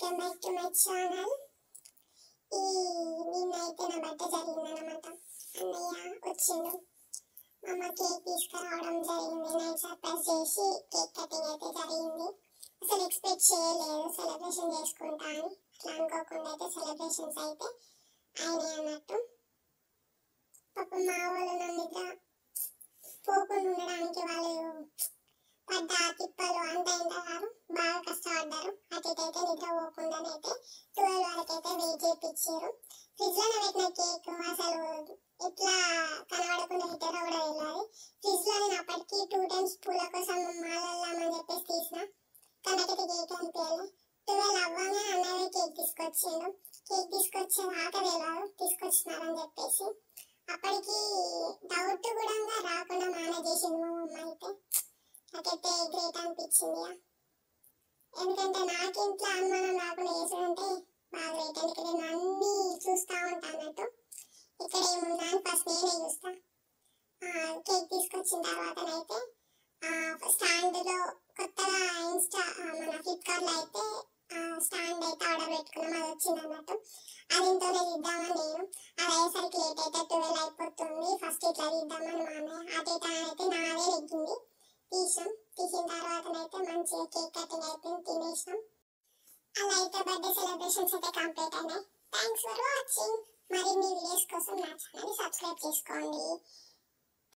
Welcome back to my channel. నిన్నైతే నా birthday జరిగిందన్నమాట. అన్నయ్య వచ్చిండు, మా అమ్మ కేక్ తీసుకురావడం జరిగింది. నైట్ సర్ప్రైజ్ చేసి కేక్ కటింగ్ అయితే జరిగింది. అసలు ఎక్స్పెక్ట్ చేయలేదు సెలబ్రేషన్ చేసుకుంటా అని. అట్లా అనుకోకుండా అయితే సెలబ్రేషన్స్ అయితే అయినాయి అన్నట్టు. పాపం మా వాళ్ళు నా మీద పోకుండా ఉండడానికి వాళ్ళు పడ్డ తిప్పలు అంత ఇంత కాదు, బాగా కష్టపడ్డారు. అటు అయితే నిద్ర పోకుండానైతే 12 వరకు అయితే వెయిట్ చేయించారు. ఫ్రిడ్జ్ లోనే పెట్టిన కేక్ అసలు ఎట్లా కనబడకుండా హీటర్ కూడా వెళ్ళాలి. ఫ్రిడ్జ్ లో నేను అప్పటికి 2 times పూల కోసం మాలల్లామని చెప్పేసి తీసిన, కానీ నాకైతే కేక్ అనిపించాలి. 12 అవ్వగానే అన్నయ్య కేక్ తీసుకొచ్చిండు. కేక్ తీసుకొచ్చేదాకా తెలియదు తీసుకొచ్చినారని చెప్పేసి. అప్పటికి డౌట్ కూడా రాకుండా మేనేజ్ చేసింది మా అమ్మ అయితే. నాకైతే గ్రేట్ అనిపించింది. ఎందుకంటే నాకు ఇంట్లో అనుమానం రాకుండా చేసుకుంటే బాగా గ్రేట్. ఎందుకంటే నేను అన్నీ చూస్తూ ఉంటాను అన్నట్టు. ఇక్కడ ఏముందా అని ఫస్ట్ నేనే చూస్తా. కేక్ తీసుకొచ్చిన తర్వాతనైతే స్టాండ్లో కొత్తగా మన ఫ్లిప్కార్ట్లో అయితే స్టాండ్ అయితే ఆర్డర్ పెట్టుకున్నాం. అది వచ్చింది అన్నట్టు. అది ఇంతలో తీద్దామని నేను, అది అయ్యేసరికి లేట్ అయితే 12 అయిపోతుంది. ఫస్ట్ ఇట్లా తీద్దామని మా అన్నయ్య అటైతే నాదే నెగ్గింది. తీసిన తర్వాతనైతే మంచిగా కేక్ కటింగ్ అయిపోయింది, తినేసినాం. అలా అయితే బర్త్డే సెలబ్రేషన్స్ అయితే కంప్లీట్ అయినాయి. Thanks for watching. మరిన్ని వీడియోస్ కోసం నా ఛానల్ని సబ్స్క్రైబ్ చేసుకోండి.